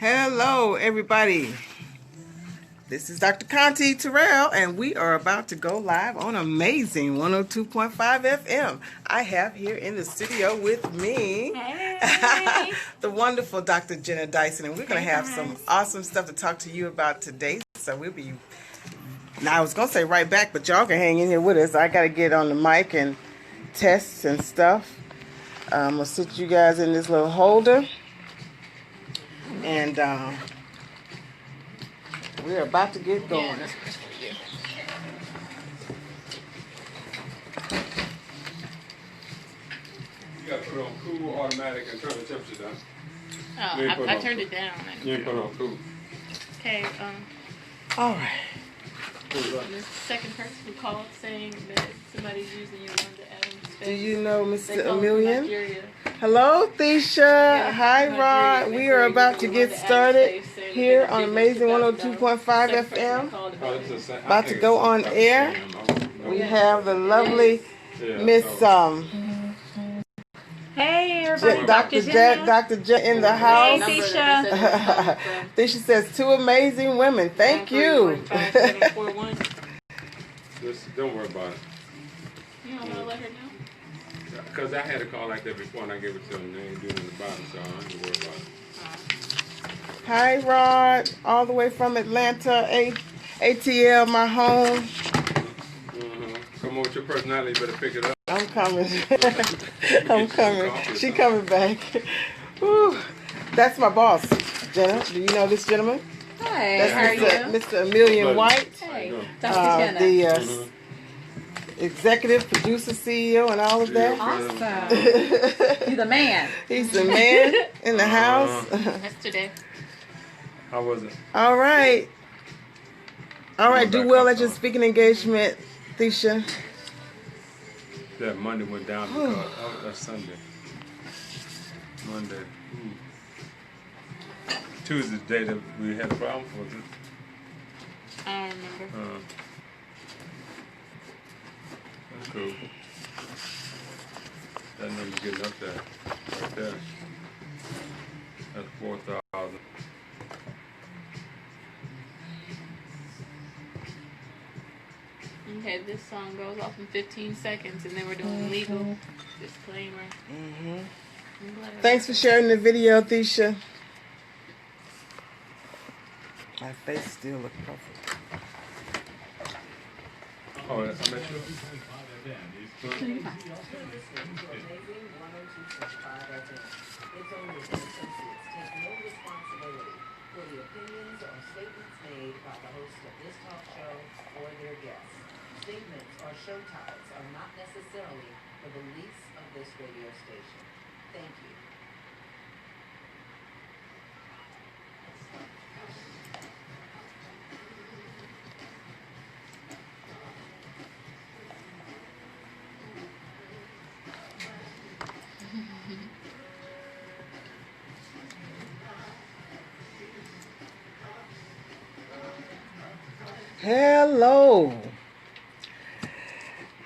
Hello, everybody. This is Dr. Conti Terrell, and we are about to go live on Amazing 102.5 FM. I have here in the studio with me the wonderful Dr. Jinneh Dyson, and we're going to have some awesome stuff to talk to you about today. So we'll be, now I was going to say right back, but y'all can hang in here with us. I got to get on the mic and test and stuff. I'm going to sit you guys in this little holder. And we're about to get going. Yeah, that's for you. You gotta put it on cool, automatic, and turn the temperature down. Oh, I turned it down. You ain't put it on cool. Okay, all right. this second person who called saying that somebody's using your Wanda Adams face. Do you know They Mr. called Emilian? from Nigeria. Hello, Thisha. Yeah, Hi, from Rod. Nigeria. We They are say about you're to the get Wanda Adams started face, saying here they're on gonna Amazing give us 102.5 Second person FM. called Oh, it's the same. About to go on air. We have the lovely Miss Hey everybody, Dr. Jet in the house. Hey, Thisha. Thisha says, two amazing women. Thank you. Just don't worry about it. You don't want to let her know? Because I had a call like that before and I gave it to them. They ain't doing it in the bottom, so I don't have to worry about it. Hi, Rod. All the way from Atlanta, ATL, my home. Come on with your personality, you better pick it up. I'm coming. I'm coming. She coming back. Whew. That's my boss, Jenna. Do you know this gentleman? Hey, That's how are you? Mr. Emilian White. Hey, Dr. Jenna. The executive producer, CEO, and all of that. Awesome. You're the man. He's the man in the house. That's today. How was it? All right. All right. Do well at your speaking engagement, Thisha. That Monday went down because that's Sunday. Monday. Tuesday's the day that we had a problem with it. I don't remember. That's cool. That number's getting up there. Right there. That's 4,000. Okay, this song goes off in 15 seconds, and then we're doing legal disclaimer. Thanks for sharing the video, Thisha. My face still looks perfect. Oh, that's a for the opinions or statements made by the host of this talk show or their guests. Statements or show topics are not necessarily the beliefs of this radio station. Thank you. Hello.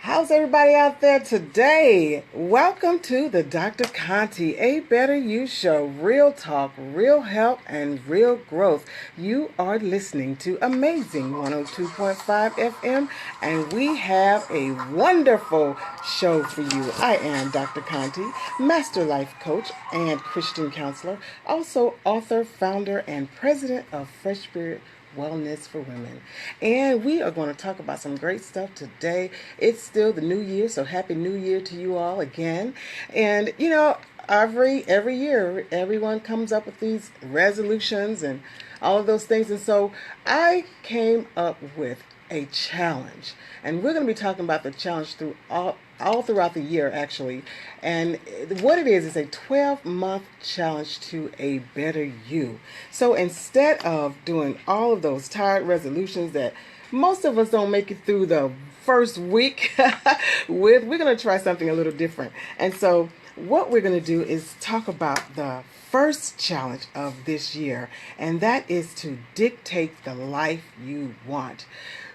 How's everybody out there today? Welcome to the Dr. Conti, A Better You Show. Real talk, real help, and real growth. You are listening to Amazing 102.5 FM, and we have a wonderful show for you. I am Dr. Conti, Master Life Coach and Christian Counselor, also author, founder, and president of Fresh Spirit Wellness for Women. And we are going to talk about some great stuff today. It's still the new year, so happy new year to you all again. And you know, every year everyone comes up with these resolutions and all of those things, and so I came up with a challenge, and we're going to be talking about the challenge through all throughout the year, actually. And what it is a 12-month challenge to a better you. So instead of doing all of those tired resolutions that most of us don't make it through the first week with, we're going to try something a little different. And so what we're going to do is talk about the first challenge of this year, and that is to dictate the life you want.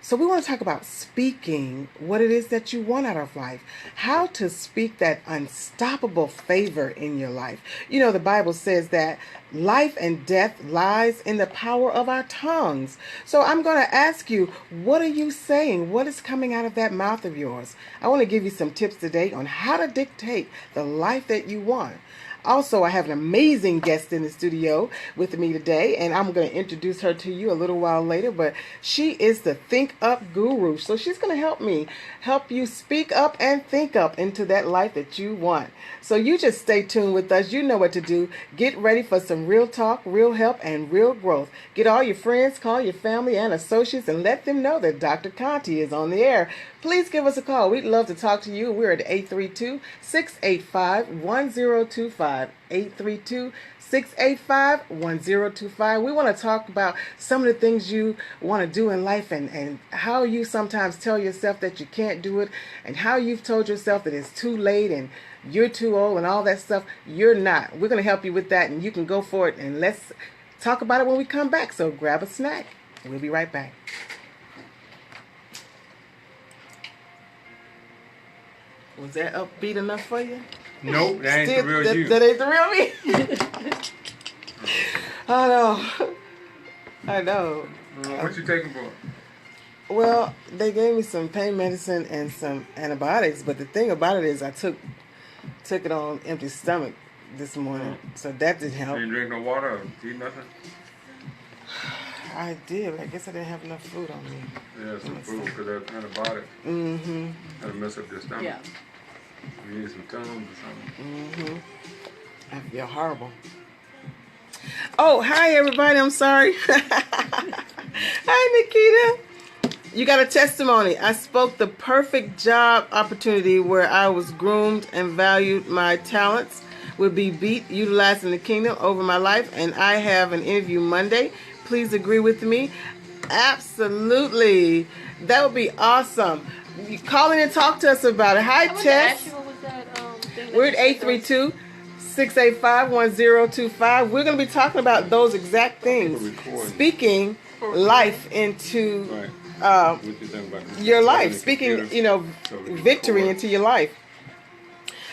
So we want to talk about speaking what it is that you want out of life. How to speak that unstoppable favor in your life. You know, the Bible says that life and death lies in the power of our tongues. So I'm going to ask you, what are you saying? What is coming out of that mouth of yours? I want to give you some tips today on how to dictate the life that you want. Also, I have an amazing guest in the studio with me today, and I'm going to introduce her to you a little while later, but she is the Think Up Guru. So she's going to help you speak up and think up into that life that you want. So you just stay tuned with us. You know what to do. Get ready for some real talk, real help, and real growth. Get all your friends, call your family and associates, and let them know that Dr. Conti is on the air. Please give us a call. We'd love to talk to you. We're at 832-685-1025. 832-685-1025. We want to talk about some of the things you want to do in life and how you sometimes tell yourself that you can't do it and how you've told yourself that it's too late and you're too old and all that stuff. You're not. We're going to help you with that, and you can go for it, and let's talk about it when we come back. So grab a snack. We'll be right back. Was that upbeat enough for you? Nope, that ain't the real you. That ain't the real me. I know. I know. What you taking for? Well, they gave me some pain medicine and some antibiotics, but the thing about it is I took it on empty stomach this morning, so that didn't help. You didn't drink no water or eat nothing? I did, but I guess I didn't have enough food on me. Yeah, some food, because that antibiotic that'll mess up your stomach. Yeah. You need some Tums or something. I feel horrible. Oh, hi everybody. I'm sorry. Hi, Nikita. You got a testimony. I spoke the perfect job opportunity where I was groomed and valued. My talents would be beat utilizing the kingdom over my life, and I have an interview Monday. Please agree with me. Absolutely. That would be awesome. You call in and talk to us about it. Hi, Tess. What was that thing? We're at 832-685-1025. We're going to be talking about those exact things. Speaking life into What you think about this? your life. Speaking, victory into your life.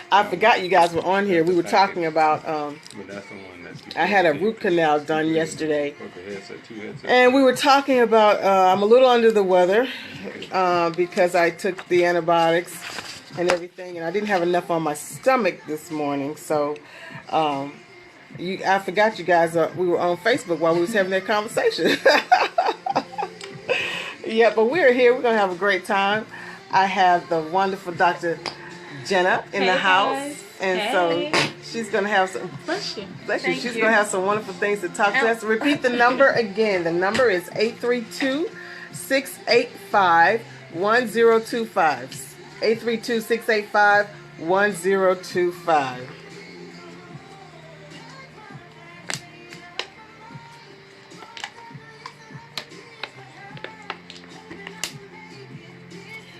I forgot you guys were on here. We were talking about, But that's the one that's I had a root canal done yesterday. Okay, headset, two headsets. And we were talking about, I'm a little under the weather because I took the antibiotics and everything, and I didn't have enough on my stomach this morning. So I forgot you guys, we were on Facebook while we was having that conversation. Yeah, but we're here. We're going to have a great time. I have the wonderful Dr. Jinneh in the house. Guys. And so she's going to have some... Bless you. Bless you. She's going to have some wonderful things to talk to us. Repeat the number again. The number is 832-685-1025. 832-685-1025.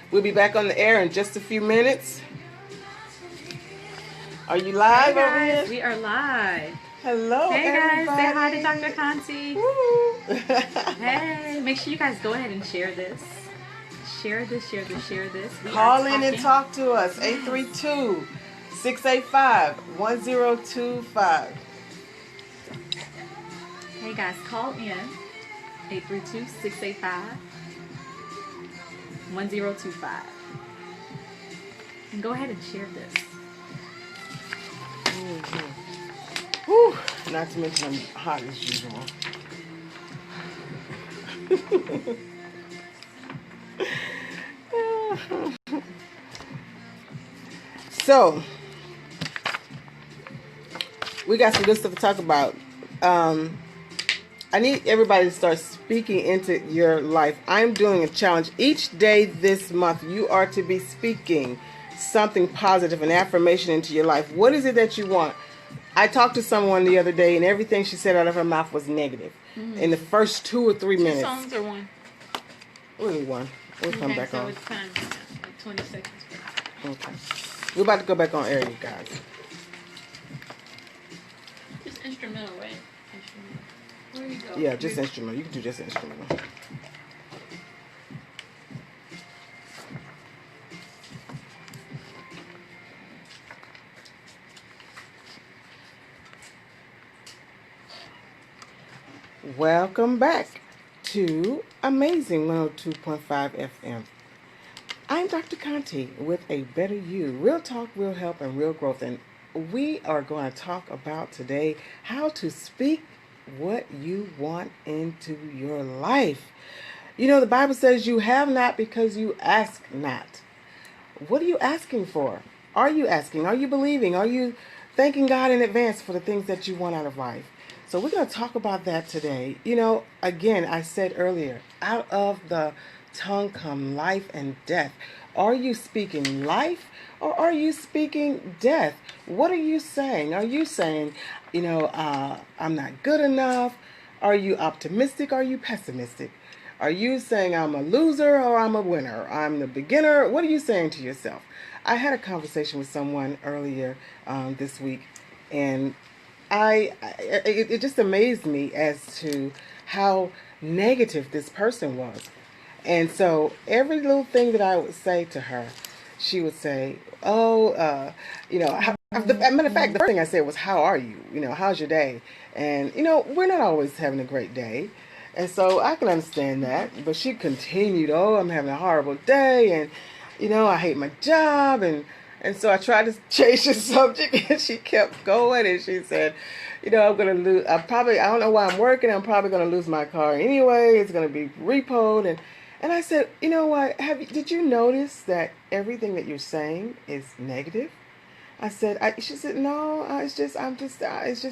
We'll be back on the air in just a few minutes. Are you live Hey over here? guys, we are live. Hello, Hey guys, everybody. say hi to Dr. Conti. Woo. Hey, make sure you guys go ahead and share this. Share this. We Call are in and talking. talk to us. 832-685-1025. Hey guys, call in 832-685-1025. And go ahead and share this. Whew. Not to mention I'm hot as usual. So, we got some good stuff to talk about. I need everybody to start speaking into your life. I'm doing a challenge. Each day this month, you are to be speaking something positive, an affirmation into your life. What is it that you want? I talked to someone the other day, and everything she said out of her mouth was negative. In the first 2 or 3 minutes. 2 songs or one? Only one. We'll come back so on. it's time. Like 20 seconds. Okay. We're about to go back on air, you guys. Just instrumental, right? Instrumental. Where you go? Yeah, just instrumental. You can do just instrumental. Welcome back to Amazing 102.5 FM. I'm Dr. Conti with A Better You, real talk, real help, and real growth. And we are going to talk about today how to speak what you want into your life. You know, the Bible says you have not because you ask not. What are you asking for? Are you asking? Are you believing? Are you thanking God in advance for the things that you want out of life? So we're going to talk about that today. You know, again, I said earlier, out of the tongue come life and death. Are you speaking life or are you speaking death? What are you saying? Are you saying, I'm not good enough? Are you optimistic? Are you pessimistic? Are you saying I'm a loser or I'm a winner? I'm the beginner? What are you saying to yourself? I had a conversation with someone earlier this week, and it just amazed me as to how negative this person was. And so every little thing that I would say to her, she would say, "Oh, as a matter of fact, the first thing I said was, how are you? How's your day?" And, we're not always having a great day. And so I can understand that. But she continued, "Oh, I'm having a horrible day. And, I hate my job." And so I tried to change the subject, and she kept going. And she said, "I'm going to lose, I don't know why I'm working. I'm probably going to lose my car anyway. It's going to be repoed." And I said, "You know what? Did you notice that everything that you're saying is negative?" I said, she said, "No, it's just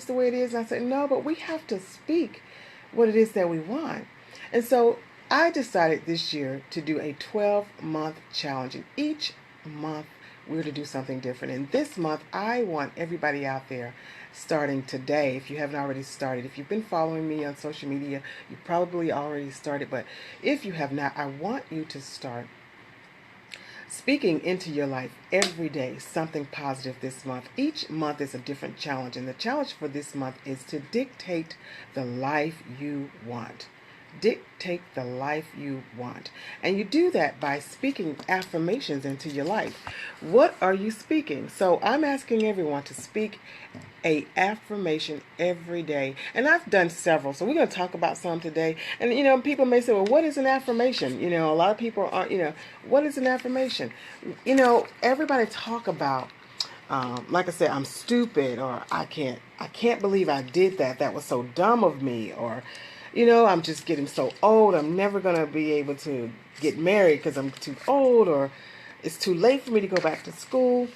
the way it is." And I said, "No, but we have to speak what it is that we want." And so I decided this year to do a 12-month challenge. And each month we're to do something different. And this month I want everybody out there, starting today, if you haven't already started, if you've been following me on social media, you probably already started. But if you have not, I want you to start speaking into your life every day something positive this month. Each month is a different challenge, and the challenge for this month is to dictate the life you want. Dictate the life you want. And you do that by speaking affirmations into your life. What are you speaking? So I'm asking everyone to speak a affirmation every day. And I've done several. So we're going to talk about some today. And, people may say, well, what is an affirmation? A lot of people aren't, what is an affirmation? Everybody talk about, like I said, I'm stupid, or I can't believe I did that. That was so dumb of me. Or, I'm just getting so old. I'm never going to be able to get married because I'm too old, or it's too late for me to go back to school.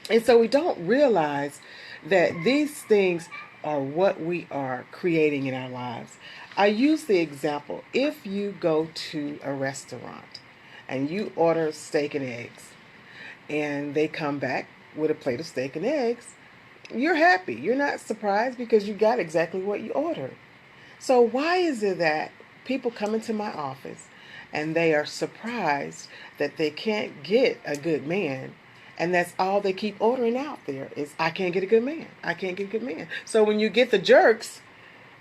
And so we don't realize that these things are what we are creating in our lives. I use the example, if you go to a restaurant and you order steak and eggs, and they come back with a plate of steak and eggs, you're happy. You're not surprised because you got exactly what you ordered. So why is it that people come into my office and they are surprised that they can't get a good man, and that's all they keep ordering out there is, I can't get a good man. I can't get a good man. So when you get the jerks,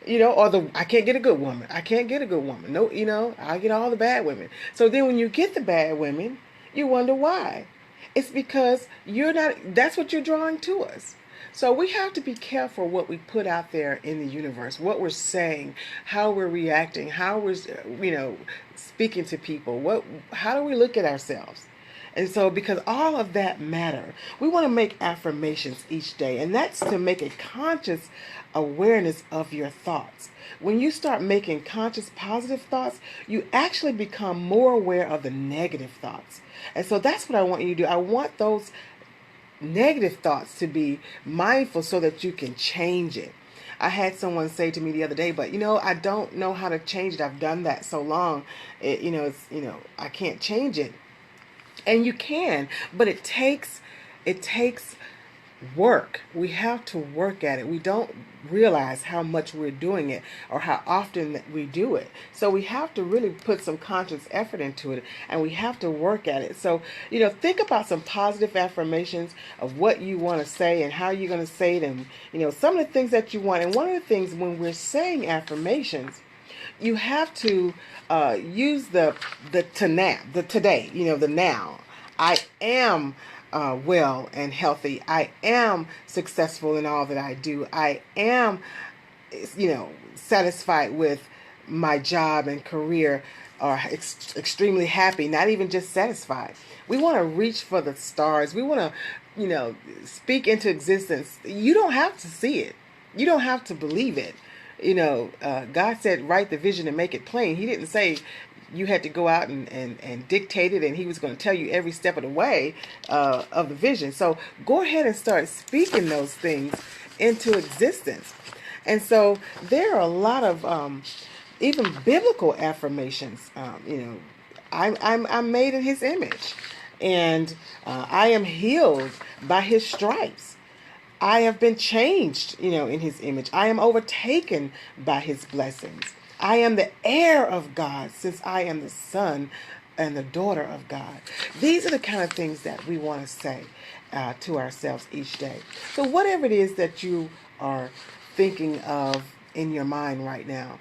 or I can't get a good woman. I can't get a good woman. No, I get all the bad women. So then when you get the bad women, you wonder why. It's because that's what you're drawing to us. So we have to be careful what we put out there in the universe, what we're saying, how we're reacting, how we're, speaking to people. How do we look at ourselves? And so, because all of that matter, we want to make affirmations each day, and that's to make a conscious awareness of your thoughts. When you start making conscious positive thoughts, you actually become more aware of the negative thoughts. And so that's what I want you to do. I want those negative thoughts to be mindful so that you can change it. I had someone say to me the other day, "But I don't know how to change it. I've done that so long. I can't change it." And you can, but it takes work. We have to work at it. We don't realize how much we're doing it or how often that we do it. So we have to really put some conscious effort into it, and we have to work at it. So, think about some positive affirmations of what you want to say and how you're going to say it, and, some of the things that you want. And one of the things when we're saying affirmations, you have to use the today, the now. I am well and healthy. I am successful in all that I do. I am satisfied with my job and career, or extremely happy, not even just satisfied. We want to reach for the stars. We want to, speak into existence. You don't have to see it. You don't have to believe it. God said, write the vision and make it plain. He didn't say you had to go out and dictate it, and he was going to tell you every step of the way of the vision. So go ahead and start speaking those things into existence. And so there are a lot of even biblical affirmations. I'm made in His image, and I am healed by His stripes. I have been changed, in His image. I am overtaken by His blessings. I am the heir of God, since I am the son and the daughter of God. These are the kind of things that we want to say to ourselves each day. So whatever it is that you are thinking of in your mind right now,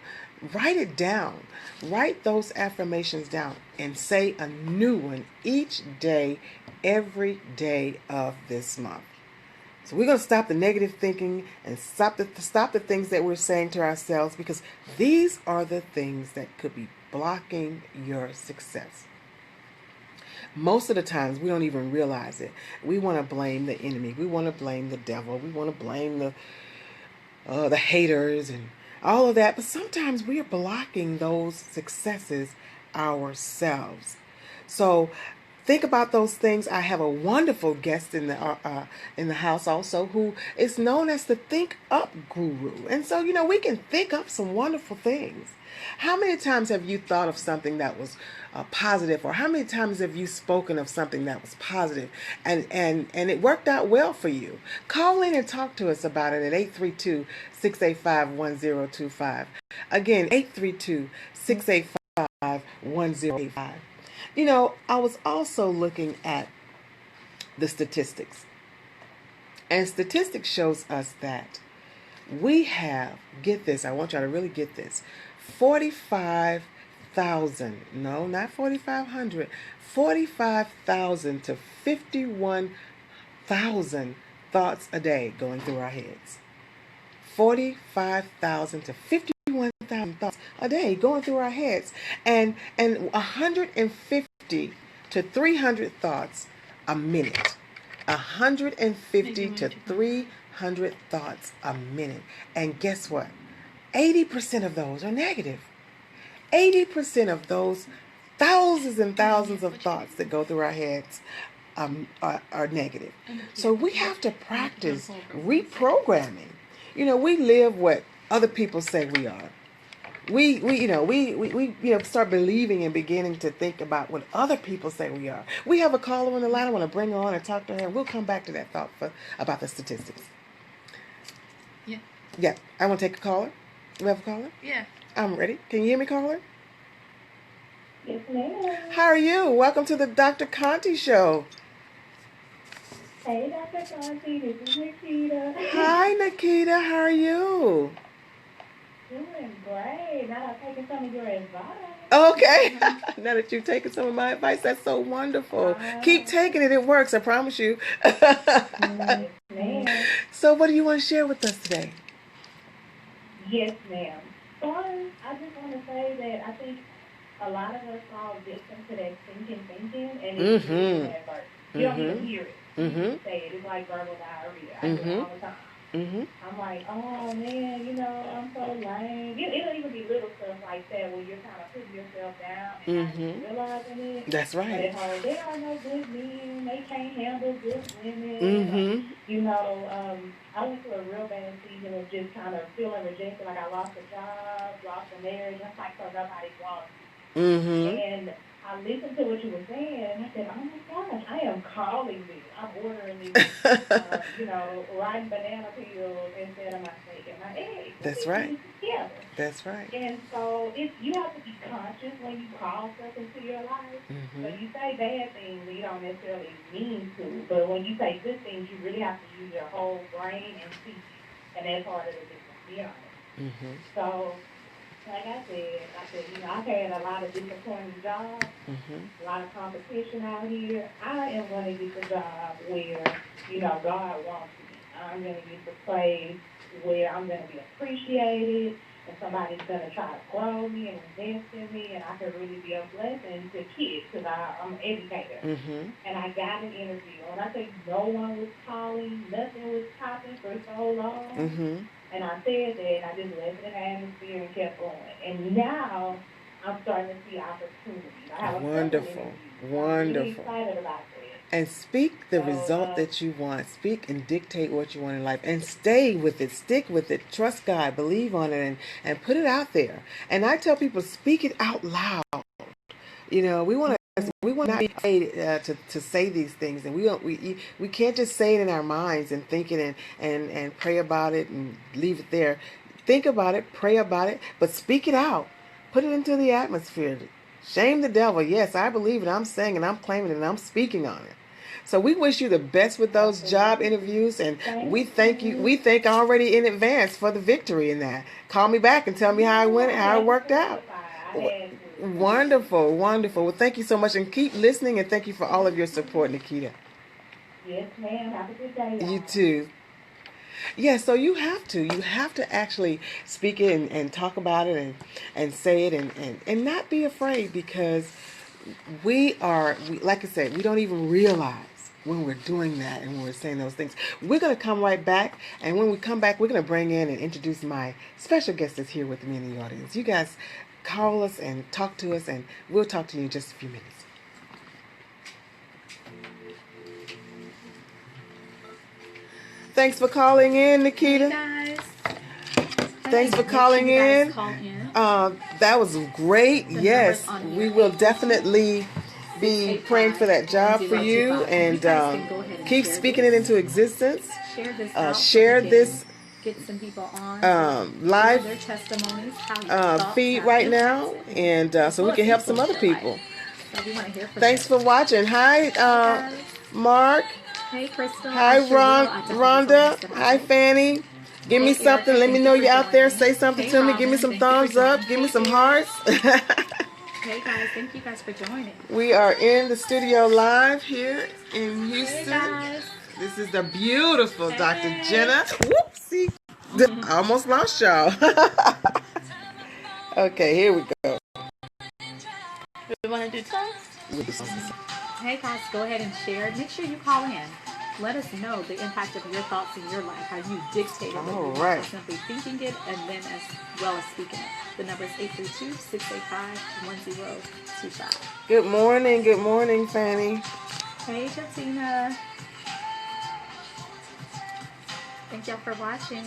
write it down. Write those affirmations down and say a new one each day, every day of this month. So we're going to stop the negative thinking and stop the things that we're saying to ourselves, because these are the things that could be blocking your success. Most of the times we don't even realize it. We want to blame the enemy. We want to blame the devil. We want to blame the haters and all of that. But sometimes we are blocking those successes ourselves. So think about those things. I have a wonderful guest in the house also, who is known as the Think Up Guru. And so, we can think up some wonderful things. How many times have you thought of something that was positive, or how many times have you spoken of something that was positive and it worked out well for you? Call in and talk to us about it at 832-685-1025. Again, 832-685-1085. I was also looking at the statistics. And statistics shows us that we have, get this, I want y'all to really get this, 45,000, no, not 4,500, 45,000 to 51,000 thoughts a day going through our heads. 45,000 to 51,000 thoughts a day going through our heads, and 150 to 300 thoughts a minute. 150 to 300 thoughts a minute. And guess what? 80% of those are negative. 80% of those thousands and thousands of thoughts that go through our heads are negative. So we have to practice reprogramming. We live what other people say we are. We start believing and beginning to think about what other people say we are. We have a caller on the line. I want to bring her on and talk to her. We'll come back to that thought about the statistics. Yeah. Yeah. I want to take a caller. We have a caller? Yeah. I'm ready. Can you hear me, caller? Yes, ma'am. How are you? Welcome to the Dr. Conti Show. Hey, Dr. Conti, this is Nikita. Hi, Nikita. How are you? Doing great. Now I've taken some of your advice. Okay. Now that you've taken some of my advice, that's so wonderful. Keep taking it. It works. I promise you. Yes, ma'am. So what do you want to share with us today? Yes, ma'am. First, I just want to say that I think a lot of us fall victim to that thinking, and it's at first. You don't even hear it. You say it. It's like verbal diarrhea. I do it all the time. I'm like, oh man, I'm so lame. It'll even be little stuff like that where you're kind of putting yourself down and not realizing it. That's right. But there are no good men. They can't handle good women. I went through a real bad season of just kind of feeling rejected. Like I lost a job, lost a marriage. I'm like, so nobody wants me. And I listened to what you were saying, and I said, oh my gosh, I am calling these. I'm ordering these, riding banana peels instead of my steak and my eggs. That's right. Together. That's right. And so you have to be conscious when you call stuff into your life. When you say bad things, you don't necessarily mean to, but when you say good things, you really have to use your whole brain and see. And that's harder to do, to be honest. So, like I said, I've had a lot of disappointing jobs, a lot of competition out here. I am going to get the job where, God wants me. I'm going to get the place where I'm going to be appreciated and somebody's going to try to grow me and invest in me, and I can really be a blessing to kids because I'm an educator. Mm-hmm. And I got an interview. And I think no one was calling, nothing was popping for so long. Mm-hmm. And I said that, and I just left it in the atmosphere and kept going. And now I'm starting to see opportunities. I have a couple Wonderful. interviews. I'm really Wonderful. excited about that. And speak the So, result that you want. Speak and dictate what you want in life. And stay with it. Stick with it. Trust God. Believe on it. And put it out there. And I tell people, speak it out loud. You know, we want to not be afraid to say these things. And we can't just say it in our minds and think it and pray about it and leave it there. Think about it. Pray about it. But speak it out. Put it into the atmosphere. Shame the devil. Yes, I believe it. I'm saying it. I'm claiming it. And I'm speaking on it. So we wish you the best with those job interviews, and we thank you. We thank already in advance for the victory in that. Call me back and tell me how it went, how it worked out. Wonderful, wonderful. Well, thank you so much, and keep listening. And thank you for all of your support, Nikita. Yes, ma'am. Have a good day. You too. Yeah, so you have to actually speak it and talk about it and say it and not be afraid, because we like I said, we don't even realize when we're doing that and when we're saying those things. We're going to come right back, and when we come back, we're going to bring in and introduce my special guest that's here with me in the audience. You guys call us and talk to us, and we'll talk to you in just a few minutes. Thanks for calling in, Nikita. Hey guys. Thanks for calling in. That was great. Yes, we will definitely be praying for that job for you, and keep speaking it into existence. Share this get some people on live their testimonies, how feed right now, and so we can help some other people. So we want to hear from Thanks for watching. Hi, Mark. Hey, Crystal. Hi, Rhonda. Hi, Fanny. Give me something. Let me know you're out there. Say something to me. Give me some thumbs up. Give me some hearts. Hey guys, thank you guys for joining. We are in the studio live here in Houston. Hey guys. This is the beautiful Dr. Jinneh. Whoopsie. I almost lost y'all. Okay, here we go. We want to do tongues? Hey guys, go ahead and share. Make sure you call in. Let us know the impact of your thoughts in your life, how you dictated it. All right. Simply thinking it and then as well as speaking it. The number is 832-685-1025. Good morning, Fanny. Hey, Justina. Thank y'all for watching.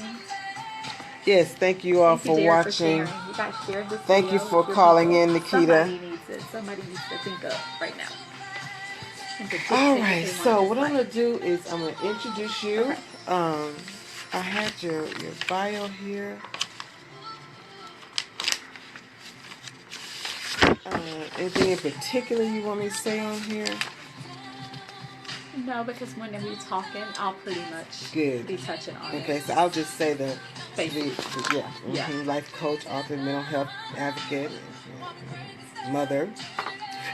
Yes, thank you all for watching. You guys shared this Thank you video for with calling people. in, Nikita. Somebody needs it. Somebody needs to think of right now. All right, so what I'm going to do is I'm going to introduce you. Okay. I had your bio here. Anything in particular you want me to say on here? No, because when we're talking, I'll pretty much be touching on it. Okay, so I'll just say the Yeah. life coach, author, mental health advocate, mother.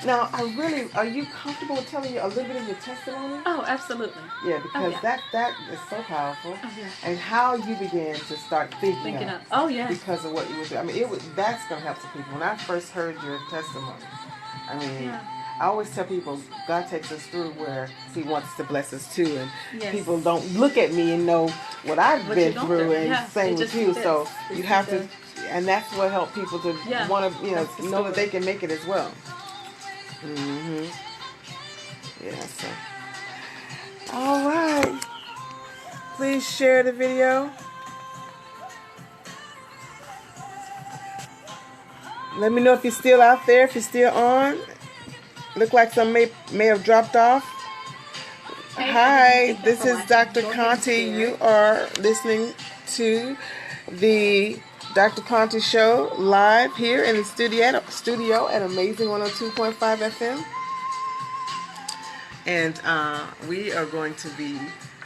Now, are you comfortable with telling you a little bit of your testimony? Oh, absolutely. Yeah, because that is so powerful. Oh, yeah. And how you began to start thinking of. Oh, yeah. Because of what you were doing. I mean, that's going to help some people. When I first heard your testimony, I mean, I always tell people God takes us through where He wants to bless us too, and people don't look at me and know what I've been through, and same with you. So you have to, and that's what helps people to want to, know that they can make it as well. Yeah. So, all right. Please share the video. Let me know if you're still out there, if you're still on. Look like some may have dropped off. Hi, this is Dr. Conti. You are listening to the Dr. Conti Show live here in the studio at Amazing 102.5 FM. And we are going to be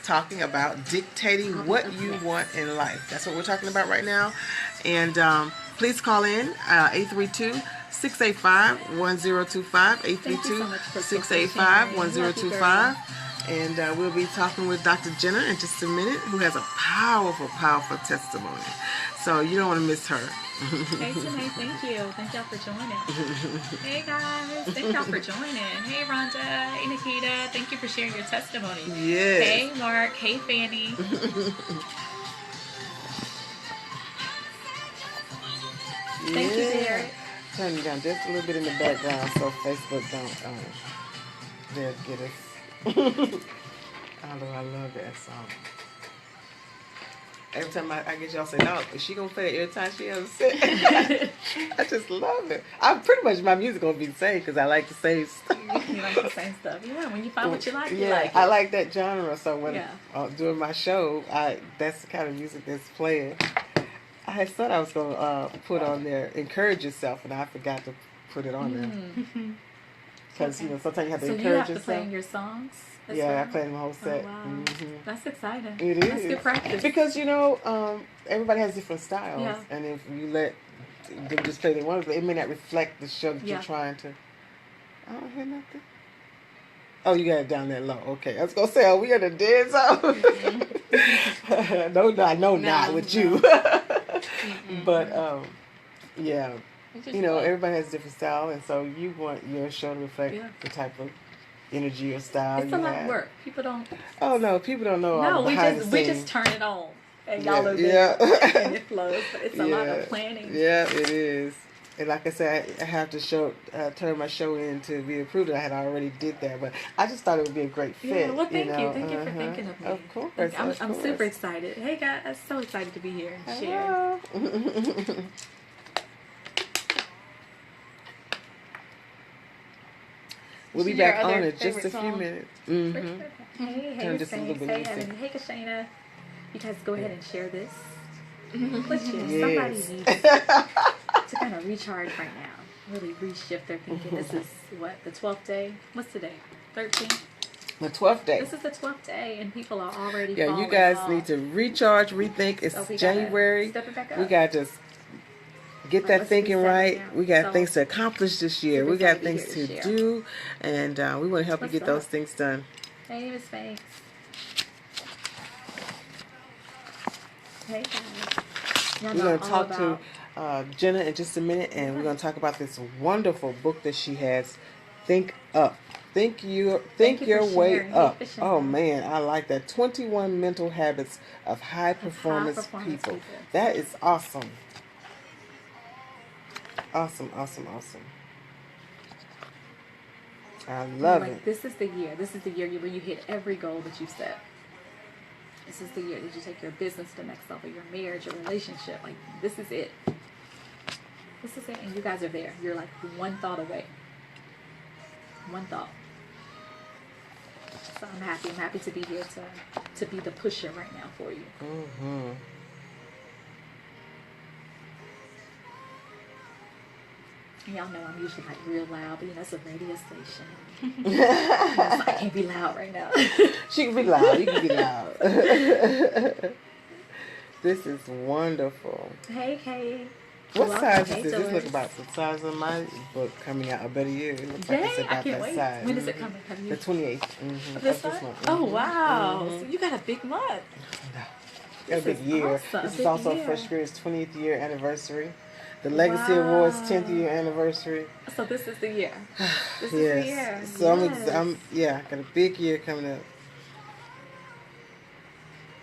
talking about dictating what you want in life. That's what we're talking about right now. And please call in 832-685-1025, 832-685-1025. And we'll be talking with Dr. Jinneh in just a minute, who has a powerful, powerful testimony. So you don't want to miss her. Hey, Jinneh, thank you. Thank y'all for joining. Hey, guys. Thank y'all for joining. Hey, Rhonda. Hey, Nikita. Thank you for sharing your testimony. Yes. Hey, Mark. Hey, Fanny. Thank you, Derek. Turn it down just a little bit in the background so Facebook don't they'll get us. Although I love that song. Every time I guess y'all say, no, is she gonna play it every time she has a set? I just love it. Pretty much my music gonna be the same because I like the same stuff. You like the same stuff. Yeah, when you find what you like, you Yeah, like it. I like that genre. So when Yeah. doing my show, that's the kind of music that's playing. I had thought I was gonna put on there "Encourage Yourself," and I forgot to put it on there because sometimes you have to So encourage you have to yourself. play in your songs? as Yeah, I well? played my whole set. Oh, wow. Mm-hmm. That's exciting. It That's is. good practice. Because everybody has different styles, Yeah. and if you let them just play their one, it may not reflect the show that Yeah. you're trying to. I don't hear nothing. Oh, you got it down there low. Okay, I was gonna say, are we in a dead zone? No, not with you. But yeah, It's just everybody has a different style, and so you want your show to reflect Yeah. the type of energy or style It's you a lot have. of work. People don't. Oh no, people don't know. all No, the we behind just the we scenes. just turn it on, and Yeah, y'all are yeah. there, and it flows. But it's a lot of planning. Yeah, it is. And like I said, I have to turn my show in to be approved. I had already did that, but I just thought it would be a great fit. Yeah, well, thank you. know? Thank you for thinking of me. Of course, I'm super excited. Hey, guys, I'm so excited to be here and share. Hello. We'll be This is your back on other in just a favorite few song? minutes. Hey, Turn hey, just a little Saints. bit Hey, music. Evan. Hey, Kashana. You guys go ahead and share this. Let's share. Yes. Somebody needs to kind of recharge right now. Really reshift their thinking. This is what, the 12th day? What's today? 13th? The 12th day. This is the 12th day, and people are already Yeah, you falling guys off. need to recharge, rethink. It's So we gotta January. step it back up. We got to get Like, that let's thinking reset it right. now. We got So, things to accomplish this year. super We got excited to be things here to to share. do, and we want to help you What's get up? those things done. Hey, Miss Banks. Hey, guys. Y'all We're know going to all talk to about Jinneh in just a minute, and we're going to talk about this wonderful book that she has, Think Up. Think Thank you your for way sharing. up. Hey, Fishing Oh Guy. man, I like that. 21 mental habits of high performance people. people. That is awesome. Awesome. I love like, it. This is the year. This is the year where you hit every goal that you set. This is the year that you take your business to the next level, your marriage, your relationship. Like, this is it. This is it. And you guys are there. You're like one thought away. One thought. So I'm happy. I'm happy to be here to be the pusher right now for you. Mm-hmm. Y'all know I'm usually like real loud, but it's a radio station. So I can't be loud right now. She can be loud. You can be loud. This is wonderful. Hey, Kay. What Welcome. size Hey, is this? This Doris. look about the size of my book coming out. A better year. It looks like Yay, it's I about can't that wait. size. When is it coming? Have you? The 28th. Mm-hmm. This month? month. Oh, Mhm. wow. Mhm. So you got a big month. Got a This big is year. awesome. This is Big also year. Fresh Spirit's 20th year anniversary. The Legacy Awards 10th year anniversary. So this is the year. This is Yes. the year. So Yes. got a big year coming up.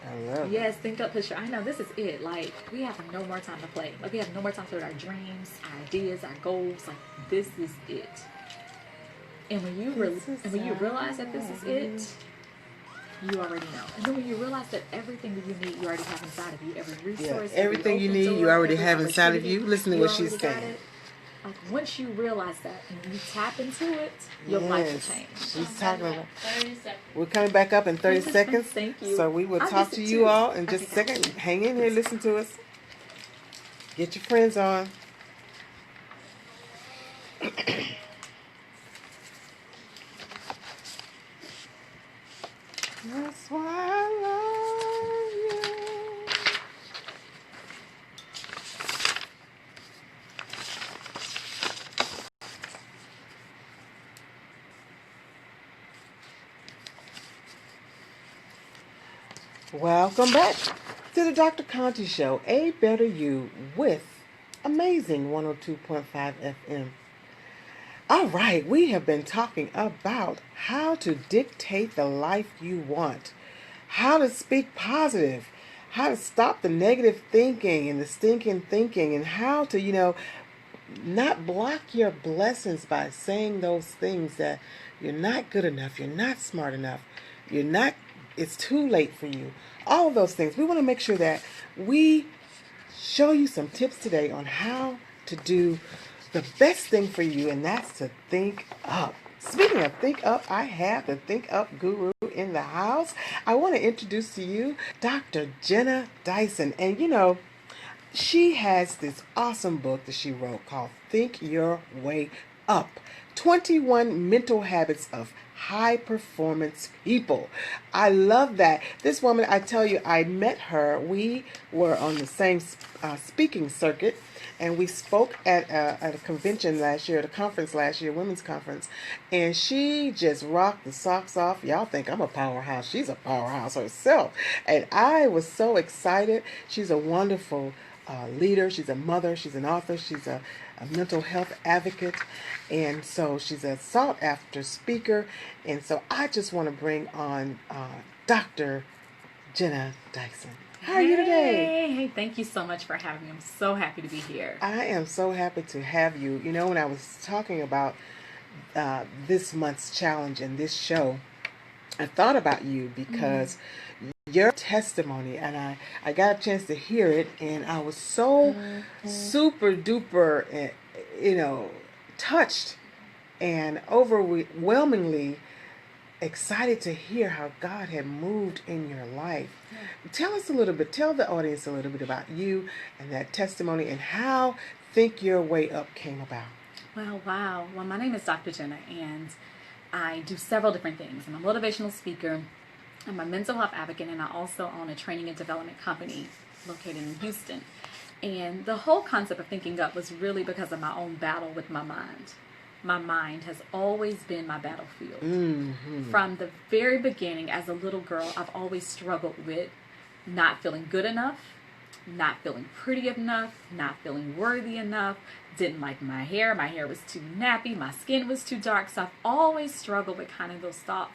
I love it. Yes, think up, pusher. I know this is it. Like, we have no more time to play. Like, we have no more time to play with our dreams, our ideas, our goals. Like, this is it. And when you realize that this is it, you already know. And then when you realize that everything that you need, you already have inside of you. Every resource, everything you every need, open you door, already every have inside of you. opportunity, Listen to you what she's already got saying. it. Like, once you realize that and you tap into it, your life will Yes. change. She's talking about. 30 seconds. We're coming back up in 30 seconds. Thank you. So we will I talk missed to it you too. all in just a Okay, second. Hang in here, listen to us. Get your friends on. That's why I love you. Welcome back to the Dr. Conti Show, A Better You with Amazing 102.5 FM. All right, we have been talking about how to dictate the life you want, how to speak positive, how to stop the negative thinking and the stinking thinking, and how to, not block your blessings by saying those things that you're not good enough, you're not smart enough, it's too late for you. All of those things. We want to make sure that we show you some tips today on how to do the best thing for you, and that's to think up. Speaking of think up, I have the Think Up Guru in the house. I want to introduce to you Dr. Jinneh Dyson. And she has this awesome book that she wrote called Think Your Way Up. 21 Mental Habits of High Performance People. I love that. This woman, I tell you, I met her. We were on the same speaking circuit, and we spoke at a convention last year, at a conference last year, women's conference, and she just rocked the socks off. Y'all think I'm a powerhouse. She's a powerhouse herself. And I was so excited. She's a wonderful leader. She's a mother. She's an author. She's a mental health advocate. And so she's a sought after speaker. And so I just want to bring on Dr. Jinneh Dyson. How are you today? Hey, thank you so much for having me. I'm so happy to be here. I am so happy to have you. When I was talking about this month's challenge and this show, I thought about you because your testimony, and I got a chance to hear it, and I was so super duper, touched and overwhelmingly excited to hear how God had moved in your life. Tell the audience a little bit about you and that testimony and how Think Your Way Up came about. Well, wow. Well, my name is Dr. Jinneh, and I do several different things. I'm a motivational speaker, I'm a mental health advocate, and I also own a training and development company located in Houston. And the whole concept of thinking up was really because of my own battle with my mind. My mind has always been my battlefield. Mm-hmm. From the very beginning, as a little girl, I've always struggled with not feeling good enough, not feeling pretty enough, not feeling worthy enough, didn't like my hair was too nappy, my skin was too dark, so I've always struggled with kind of those thoughts.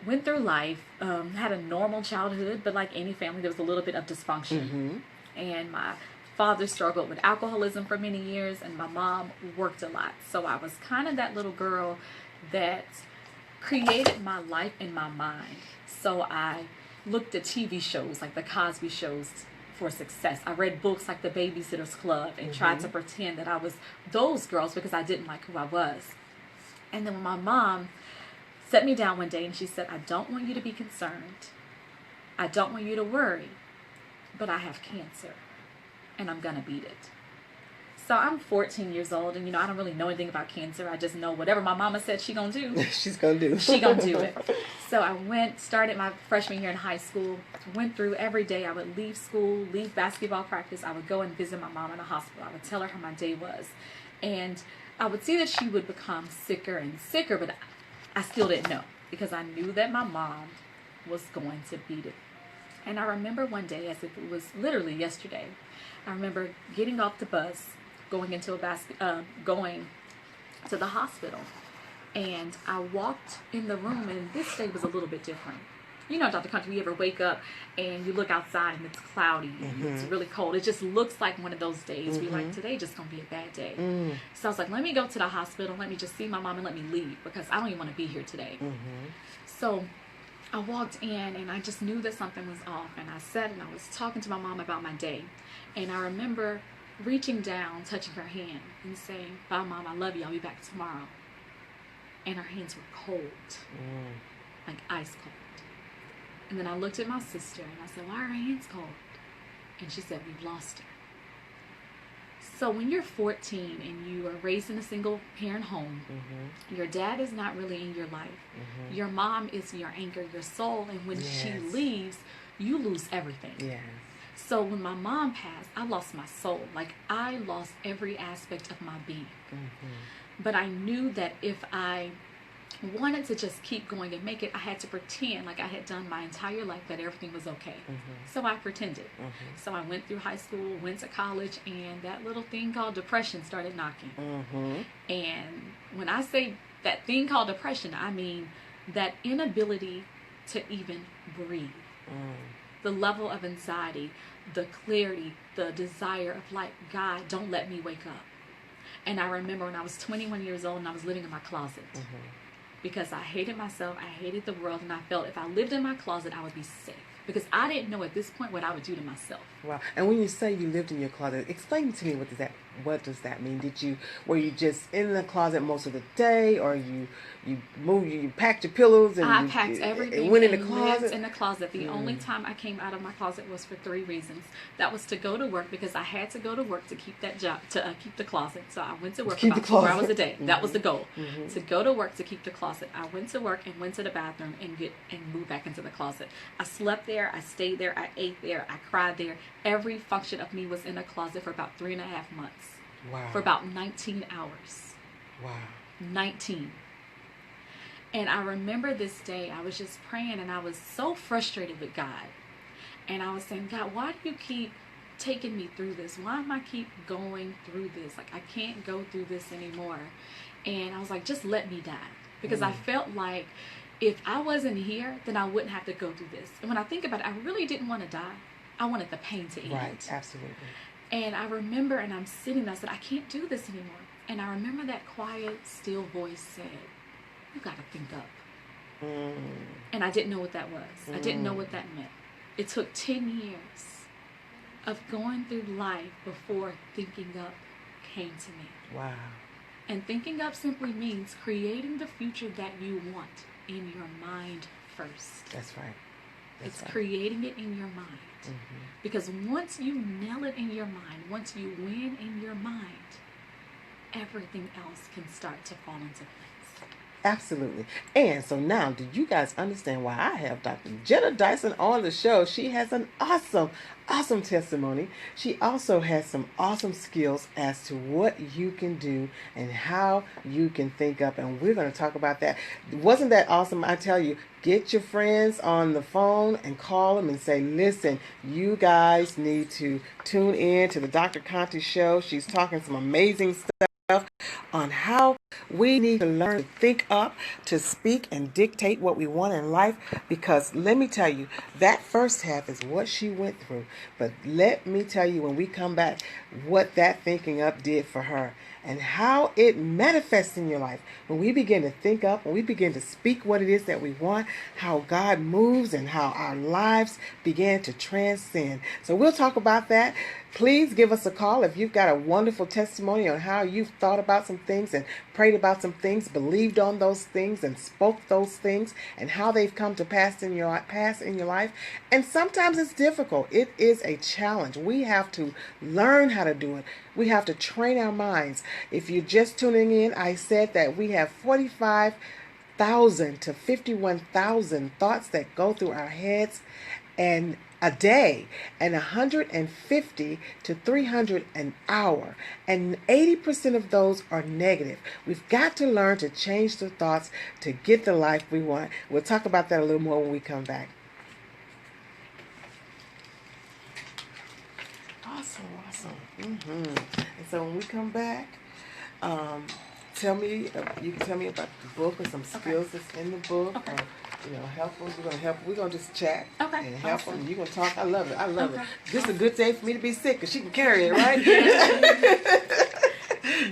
Went through life, had a normal childhood, but like any family, there was a little bit of dysfunction. Mm-hmm. And my father struggled with alcoholism for many years, and my mom worked a lot. So I was kind of that little girl that created my life in my mind. So I looked at TV shows like the Cosby shows for success. I read books like The Babysitter's Club and tried to pretend that I was those girls because I didn't like who I was. And then when my mom sat me down one day and she said, I don't want you to be concerned. I don't want you to worry, but I have cancer and I'm going to beat it. So I'm 14 years old and, I don't really know anything about cancer. I just know whatever my mama said she going to do. She's going to do. She going to do it. So I started my freshman year in high school, went through every day. I would leave school, leave basketball practice. I would go and visit my mom in the hospital. I would tell her how my day was. And I would see that she would become sicker and sicker, but I still didn't know because I knew that my mom was going to beat it. And I remember one day, as if it was literally yesterday, I remember getting off the bus, going into going to the hospital, and I walked in the room, and this day was a little bit different. Dr. Country, you ever wake up and you look outside and it's cloudy and it's really cold. It just looks like one of those days where you're like, today just gonna be a bad day. So I was like, let me go to the hospital, let me just see my mom and let me leave because I don't even want to be here today. So I walked in and I just knew that something was off, and I sat and I was talking to my mom about my day, and I remember reaching down, touching her hand and saying, bye Mom, I love you, I'll be back tomorrow. And her hands were cold, like ice cold. And then I looked at my sister and I said, why are her hands cold? And she said, we've lost her. So when you're 14 and you are raised in a single parent home, your dad is not really in your life. Your mom is your anchor, your soul, and when she leaves, you lose everything. So when my mom passed, I lost my soul. Like, I lost every aspect of my being. But I knew that if I wanted to just keep going and make it, I had to pretend like I had done my entire life that everything was okay. So I pretended. So I went through high school, went to college, and that little thing called depression started knocking. And when I say that thing called depression, I mean that inability to even breathe. The level of anxiety, the clarity, the desire of like, God, don't let me wake up. And I remember when I was 21 years old and I was living in my closet. Because I hated myself, I hated the world, and I felt if I lived in my closet, I would be safe. Because I didn't know at this point what I would do to myself. Wow. And when you say you lived in your closet, explain to me what does that mean? Were you just in the closet most of the day, or you packed your pillows and I packed everything went in and the closet? lived in the closet. The only time I came out of my closet was for 3 reasons. That was to go to work, because I had to go to work to keep that job, to keep the closet. So I went to work about 4 hours a day. That was the goal. To go to work to keep the closet. I went to work and went to the bathroom and moved back into the closet. I slept there, I stayed there, I ate there, I cried there. Every function of me was in a closet for about 3.5 months. Wow. For about 19 hours. Wow. 19. And I remember this day, I was just praying, and I was so frustrated with God. And I was saying, God, why do you keep taking me through this? Why am I keep going through this? Like, I can't go through this anymore. And I was like, just let me die. Because I felt like if I wasn't here, then I wouldn't have to go through this. And when I think about it, I really didn't want to die. I wanted the pain to end. Right, absolutely. And I remember, and I'm sitting there, I said, I can't do this anymore. And I remember that quiet, still voice said, you got to think up. And I didn't know what that was. I didn't know what that meant. It took 10 years of going through life before thinking up came to me. Wow. And thinking up simply means creating the future that you want in your mind first. That's right. It's creating it in your mind. Because once you nail it in your mind, once you win in your mind, everything else can start to fall into place. Absolutely. And so now, do you guys understand why I have Dr. Jinneh Dyson on the show? She has an awesome testimony. She also has some awesome skills as to what you can do and how you can think up. And we're going to talk about that. Wasn't that awesome? I tell you, get your friends on the phone and call them and say, listen, you guys need to tune in to the Dr. Conti show. She's talking some amazing stuff on how we need to learn to think up, to speak and dictate what we want in life, because let me tell you, that first half is what she went through. But let me tell you, when we come back, what that thinking up did for her and how it manifests in your life. When we begin to think up, when we begin to speak what it is that we want, how God moves and how our lives begin to transcend. So we'll talk about that. Please give us a call if you've got a wonderful testimony on how you've thought about some things and prayed about some things, believed on those things and spoke those things, and how they've come to pass in your life. And sometimes it's difficult. It is a challenge. We have to learn how to do it. We have to train our minds. If you're just tuning in, I said that we have 45,000 to 51,000 thoughts that go through our heads and a day, and 150 to 300 an hour, and 80% of those are negative. We've got to learn to change the thoughts to get the life we want. We'll talk about that a little more when we come back. Awesome. And so when we come back, you can tell me about the book or some skills that's in the book. Okay. Help them. We're gonna just chat and help them. You're gonna talk. I love it. This is a good day for me to be sick because she can carry it, right?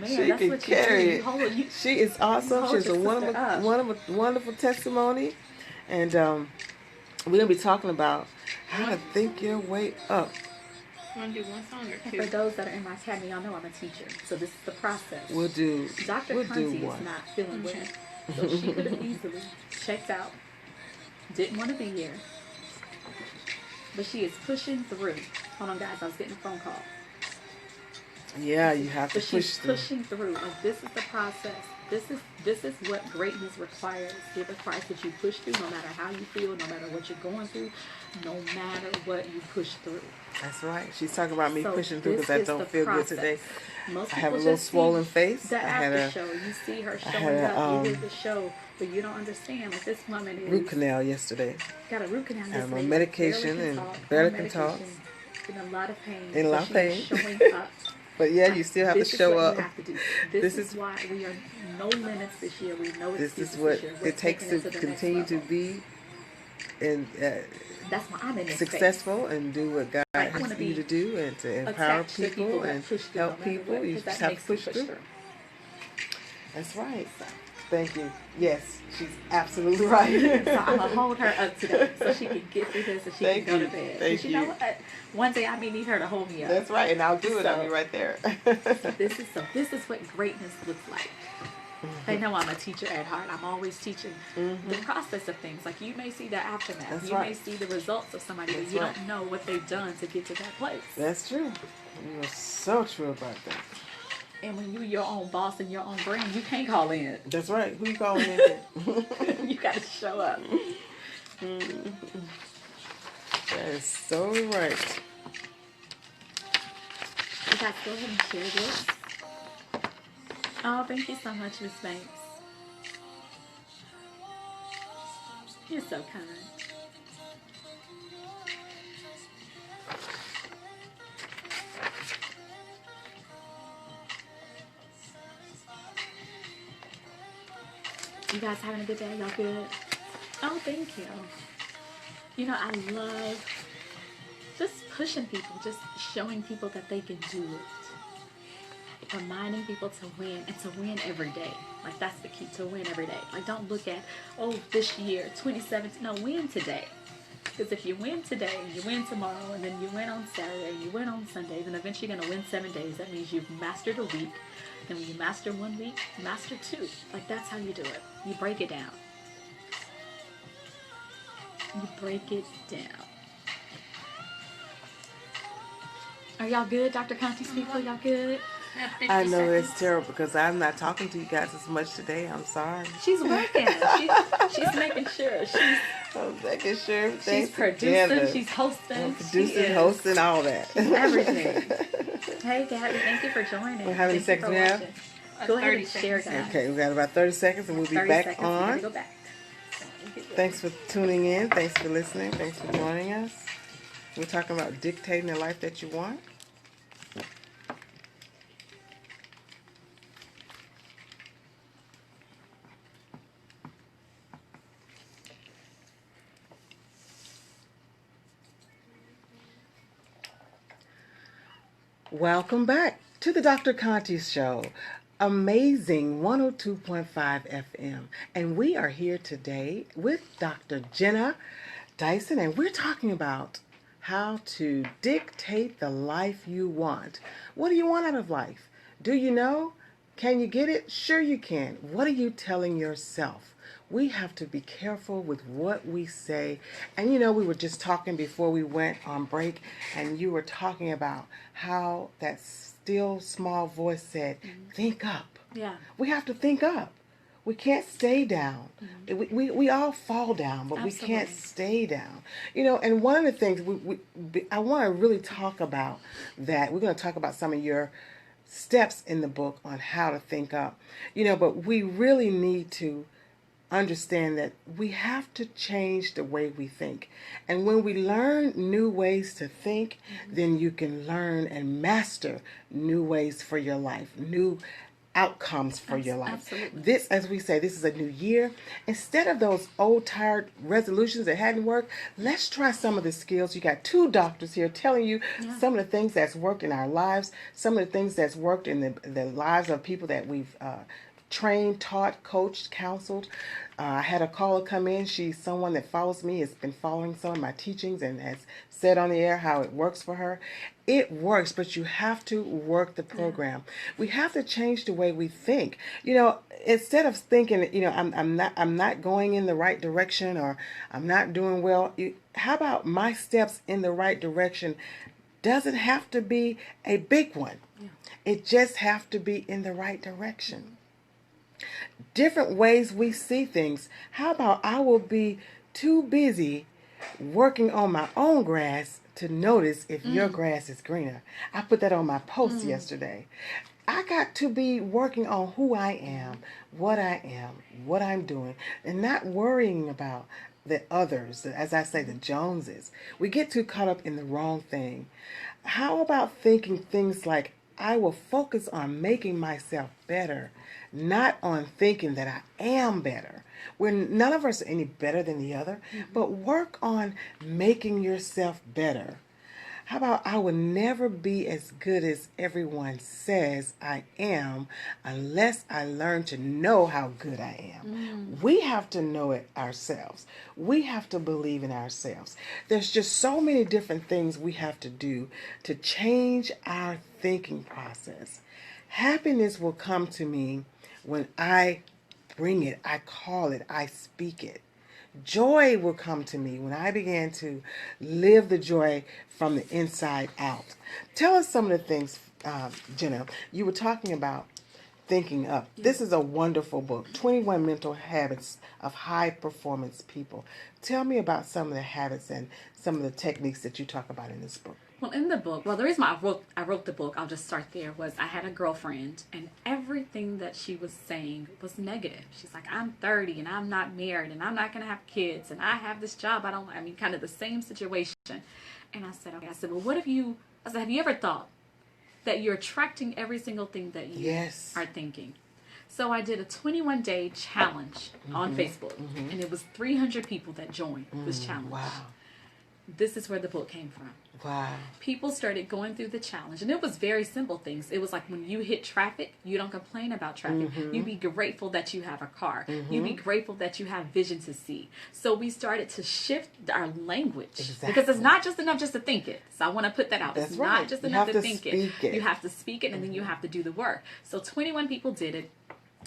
She can carry it. She is awesome. She's a wonderful testimony, and we're gonna be talking about how to think your way up. Want to do one song or And two? for those that are in my academy, y'all know I'm a teacher, so this is the process. Dr. Conti is one. not feeling well, so she could have easily checked out, didn't want to be here, but she is pushing through. Hold on, guys, I was getting a phone call. Yeah, you have to But push she's through. pushing through. Like, this is the process. This is what greatness requires. It requires that you push through, no matter how you feel, no matter what you're going through, no matter what you push through. That's right. She's talking about me So pushing through this because I is the don't feel good process. today. Most I have a people little just swollen see face. the I had after a show. You see her had showing a, up. You hear the show, but you don't understand. Like, this woman is root canal yesterday. got a root canal I'm yesterday. on Like, medication barely and can talk, barely on can talk. medication, in a lot of pain. In a lot but of she pain. is showing up. But yeah, Like, you still have to this is show what up. you have to do. This This is is why we are no limits this year. We no this excuses is what this year. We're it takes taking to it to the continue next to level. be and That's why I'm in this successful and do what God Like, I wanna has you be to do and to empower attached to people people that and push through help no matter people. what, You because just that have to makes me push push through. through. That's right. Thank you. Yes, she's absolutely right. So I'm gonna hold her up today so she can get through this and she Thank can go you. to bed. Thank 'Cause you know you. what? One day I may need her to hold me up. That's right, and I'll do it. I'll So- be right there. This is what greatness looks like. They know I'm a teacher at heart. I'm always teaching the process of things. Like, you may see the aftermath. That's you right. may see the results of somebody, That's but you right. don't know what they've done to get to that place. That's true. You are so true about that. And when you're your own boss and your own brand, you can't call in. That's right. Who you calling in for? You gotta show up. That is so right. You guys go ahead and share this. Oh, thank you so much, Miss Banks. You're so kind. You guys having a good day? Y'all good? Oh, thank you. You know, I love just pushing people, just showing people that they can do it. Reminding people to win and to win every day. Like, that's the key, to win every day. Like, don't look at, oh, this year, 2017. No, win today. Because if you win today, and you win tomorrow, and then you win on Saturday, and you win on Sunday, then eventually you're going to win 7 days. That means you've mastered a week. Then when you master 1 week, master 2. Like, that's how you do it. You break it down. You break it down. Are y'all good, Dr. Conti's people? Y'all good? Have 50 I know seconds. it's terrible because I'm not talking to you guys as much today. I'm sorry. She's working. She's making sure. I'm making sure everything's She's producing. together. She's hosting. I'm she producing, is hosting, all that. everything. Hey, Gabby, thank you for joining. Well, how many Thank you seconds for we have? watching. Go ahead 30 and share, seconds. guys. Okay, we got about 30 seconds and we'll be 30 back seconds. We on. gotta go back. Thanks for tuning in. Thanks for listening. Thanks for joining us. We're talking about dictating the life that you want. Welcome back to the Dr. Conti Show. Amazing 102.5 FM. And we are here today with Dr. Jinneh Dyson, and we're talking about how to dictate the life you want. What do you want out of life? Do you know? Can you get it? Sure you can. What are you telling yourself? We have to be careful with what we say. And you know, we were just talking before we went on break, and you were talking about how that still small voice said, think up. Yeah. We have to think up. We can't stay down. We all fall down, but we can't Absolutely. stay down. You know, and one of the things I want to really talk about that. We're going to talk about some of your steps in the book on how to think up. You know, but we really need to understand that we have to change the way we think. And when we learn new ways to think, then you can learn and master new ways for your life, new outcomes for your life. Absolutely. This, as we say, this is a new year. Instead of those old tired resolutions that hadn't worked, let's try some of the skills. You got two doctors here telling you some of the things that's worked in our lives, some of the things that's worked in the lives of people that we've trained, taught, coached, counseled. I had a caller come in. She's someone that follows me, has been following some of my teachings and has said on the air how it works for her. It works, but you have to work the program. We have to change the way we think. You know, instead of thinking, you know, I'm not going in the right direction, or I'm not doing well. How about my steps in the right direction doesn't have to be a big one. Yeah. It just has to be in the right direction. Different ways we see things. How about I will be too busy working on my own grass to notice if your grass is greener? I put that on my post yesterday. I got to be working on who I am, what I'm doing, and not worrying about the others, as I say, the Joneses. We get too caught up in the wrong thing. How about thinking things like, I will focus on making myself better, not on thinking that I am better. None of us are any better than the other, but work on making yourself better. How about I will never be as good as everyone says I am unless I learn to know how good I am. We have to know it ourselves. We have to believe in ourselves. There's just so many different things we have to do to change our thinking process. Happiness will come to me when I bring it, I call it, I speak it. Joy will come to me when I begin to live the joy from the inside out. Tell us some of the things, Jinneh. You were talking about thinking up. This is a wonderful book, 21 Mental Habits of High Performance People. Tell me about some of the habits and some of the techniques that you talk about in this book. Well, in the book, the reason why I wrote the book, I'll just start there, was I had a girlfriend, and everything that she was saying was negative. She's like, I'm 30 and I'm not married and I'm not going to have kids and I have this job kind of the same situation. And I said, well, have you ever thought that you're attracting every single thing that you are thinking? So I did a 21-day challenge on Facebook, and it was 300 people that joined this challenge. Wow. This is where the book came from. Wow. People started going through the challenge, and it was very simple things. It was like, when you hit traffic, you don't complain about traffic. You be grateful that you have a car. You be grateful that you have vision to see. So we started to shift our language, because it's not just enough just to think it. So I want to put that out. That's it's right. not just You enough have to to think speak it. You have to speak it, and then you have to do the work. So 21 people did it.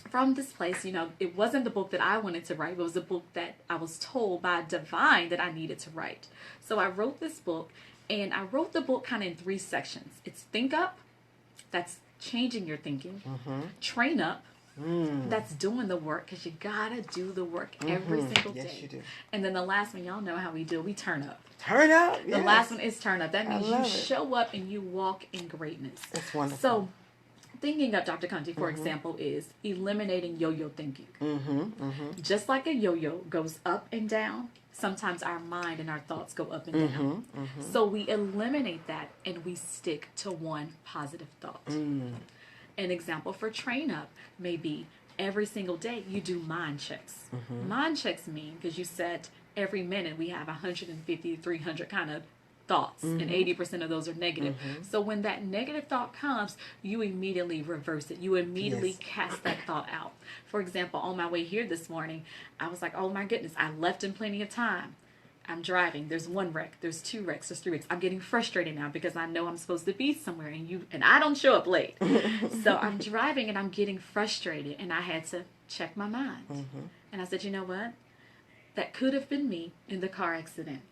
From this place, it wasn't the book that I wanted to write. It was a book that I was told by divine that I needed to write. So I wrote this book, and I wrote the book kind of in 3 sections. It's think up, that's changing your thinking. Train up, that's doing the work, because you gotta do the work every single day. Yes, you do. And then the last one, y'all know how we do. We turn up. Turn up. The Yes. last one is turn up. That means you love it. show up and you walk in greatness. That's wonderful. So thinking up, Dr. Conti, for example, is eliminating yo-yo thinking. Just like a yo-yo goes up and down, sometimes our mind and our thoughts go up and down. So we eliminate that and we stick to one positive thought. An example for train up may be every single day you do mind checks. Mind checks mean, because you said every minute we have 150, 300 kind of thoughts, and 80% of those are negative. So when that negative thought comes, you immediately reverse it. You immediately cast that thought out. For example, on my way here this morning, I was like, oh my goodness, I left in plenty of time. I'm driving. There's 1 wreck. There's 2 wrecks. There's 3 wrecks. I'm getting frustrated now because I know I'm supposed to be somewhere and I don't show up late. So I'm driving and I'm getting frustrated, and I had to check my mind. And I said, you know what? That could have been me in the car accident.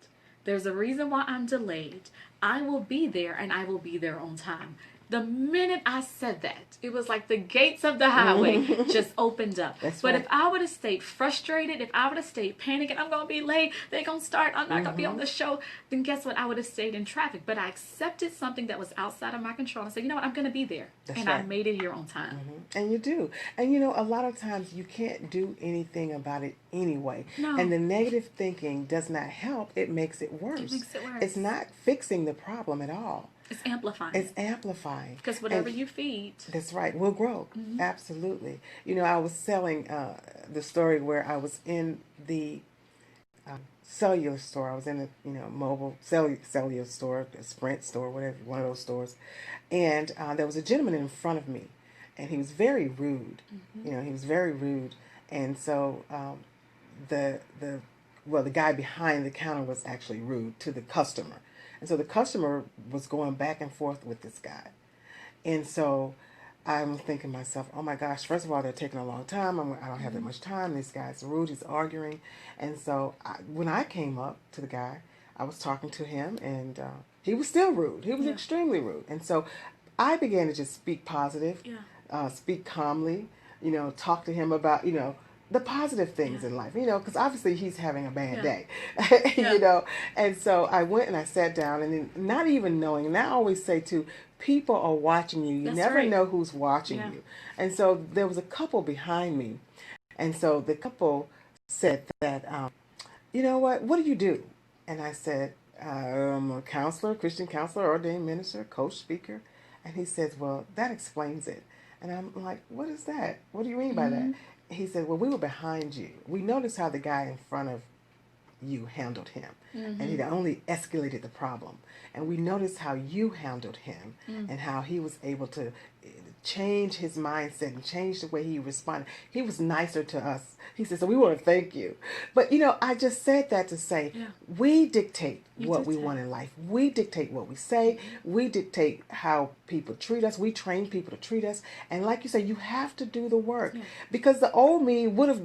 There's a reason why I'm delayed. I will be there, and I will be there on time. The minute I said that, it was like the gates of the highway just opened up. That's but right. if I would have stayed frustrated, if I would have stayed panicking, I'm going to be late, they're going to start, I'm not going to be on the show, then guess what? I would have stayed in traffic. But I accepted something that was outside of my control and said, you know what? I'm going to be there. That's and right. I made it here on time. And you do. And a lot of times you can't do anything about it anyway. No. And the negative thinking does not help. It makes it worse. It makes it worse. It's not fixing the problem at all. It's amplifying. It's amplifying. Because whatever And you feed. That's right. We'll grow. Absolutely. I was selling the story where I was in the cellular store. I was in the mobile cellular store, a Sprint store, whatever, one of those stores, and there was a gentleman in front of me, and he was very rude. He was very rude, and so the guy behind the counter was actually rude to the customer, and so the customer was going back and forth with this guy, and so I'm thinking to myself, oh my gosh, first of all, they're taking a long time. I don't have that much time. This guy's rude. He's arguing. And so when I came up to the guy, I was talking to him, and He was still rude. He was Yeah. extremely rude. And so I began to just speak positive, Yeah. speak calmly, talk to him about, the positive things in life, because obviously he's having a bad day, And so I went and I sat down, and then not even knowing, and I always say too, people are watching you. You That's never right. know who's watching you. And so there was a couple behind me. And so the couple said that, you know what do you do? And I said, I'm a counselor, Christian counselor, ordained minister, coach, speaker. And he says, well, that explains it. And I'm like, what is that? What do you mean by that? He said, well, we were behind you. We noticed how the guy in front of you handled him. And he only escalated the problem. And we noticed how you handled him and how he was able to change his mindset and change the way he responded. He was nicer to us. He said, so we want to thank you. But, I just said that to say, we dictate what we want in life. We dictate what we say. We dictate how people treat us. We train people to treat us. And like you say, you have to do the work. Because the old me would have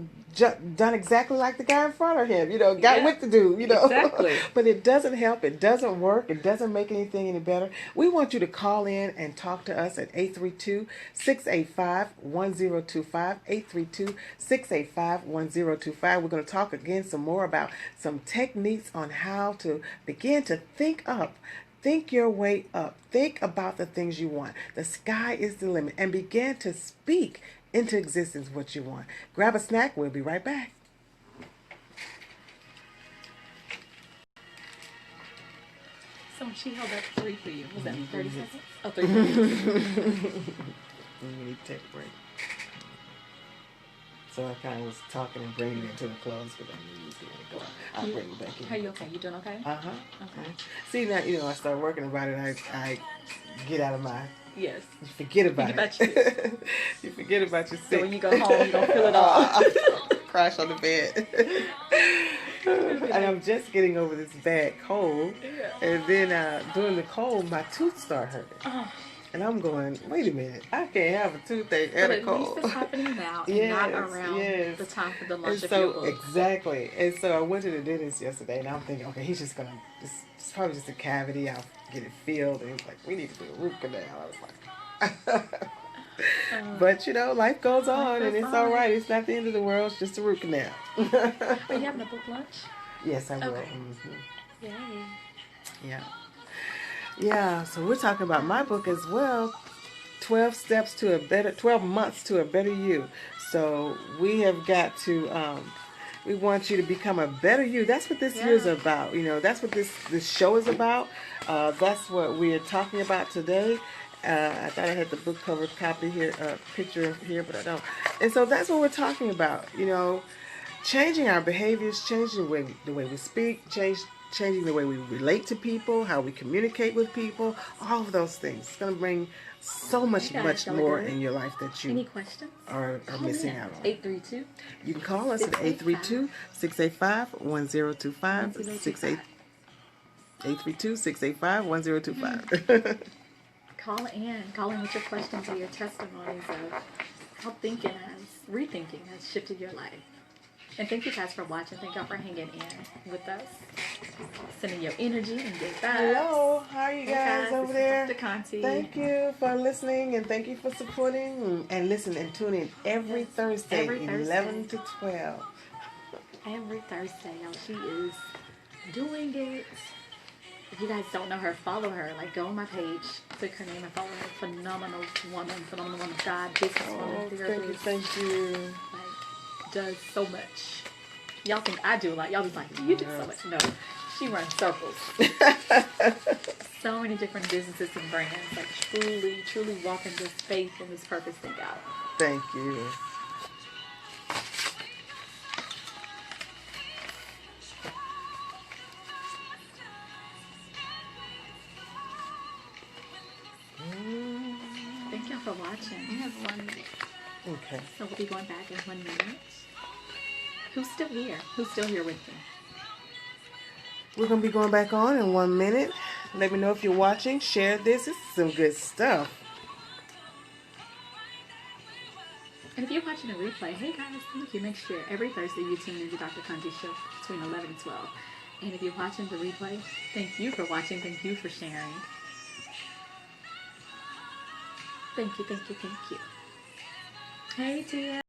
done exactly like the guy in front of him, got with the dude, Exactly. But it doesn't help. It doesn't work. It doesn't make anything any better. We want you to call in and talk to us at 832-685-1025, 832-685-1025. We're going to talk again some more about some techniques on how to begin to think up. Think your way up. Think about the things you want. The sky is the limit. And begin to speak into existence what you want. Grab a snack. We'll be right back. So when she held up 3 for you, was that 30 seconds? Oh, 3 minutes. We need to take a break. So I kind of was talking and bringing it to the close, but I knew you was going to go. I'll bring you back in. Are you okay? You doing okay? Uh-huh. Okay. See, now, I start working about it. I get out of my... Yes. You forget about it. You forget about your sick. So when you go home, you don't feel it all. Crash on the bed. And I'm just getting over this bad cold. And then during the cold, my tooth started hurting. And I'm going, wait a minute, I can't have a toothache and a cold. At least it's happening now and not around the time for the lunch of your book. Exactly. And so I went to the dentist yesterday, and I'm thinking, okay, he's just going to, it's probably just a cavity. I'll get it filled. And he's like, we need to do a root canal. I was like... But life goes on, and it's all right. It's not the end of the world. It's just a root canal. Are you having a book lunch? Yes, I will. Okay. Yay. Yeah. So we're talking about my book as well. 12 months to a better you. So we have got to. We want you to become a better you. That's what this year is about. That's what this show is about. That's what we are talking about today. I thought I had the book cover copy here, picture here, but I don't. And so that's what we're talking about. Changing our behaviors, changing the way we speak, changing the way we relate to people, how we communicate with people, all of those things. It's going to bring so much more in your life that you Any questions? are missing out on. 832. You can call us at 832-685-1025, 832-685-1025. Call in with your questions or your testimonies of how rethinking has shifted your life. And thank you guys for watching. Thank y'all for hanging in with us. Sending your energy and good vibes. Hello, how are you guys over there? Dr. Conti. Thank you for listening and thank you for supporting. And listen and tune in every Thursday, 11 to 12. Every Thursday, y'all. She is doing it. If you guys don't know her, follow her. Go on my page, click her name and follow her. Phenomenal woman of God, businesswoman, therapist. Thank you. Does so much. Y'all think I do a lot. Y'all be like, you do so much. No, she runs circles. So many different businesses and brands. Truly walking this faith and this purpose thing out. Thank you. Thank y'all for watching. We have 1 minute. Okay. So we'll be going back in 1 minute. Who's still here? Who's still here with me? We're going to be going back on in 1 minute. Let me know if you're watching. Share this. This is some good stuff. And if you're watching a replay, hey guys, thank you. Make sure every Thursday you tune into Dr. Conti's show between 11 and 12. And if you're watching the replay, thank you for watching. Thank you for sharing. Thank you, thank you, thank you. Hey, Tia.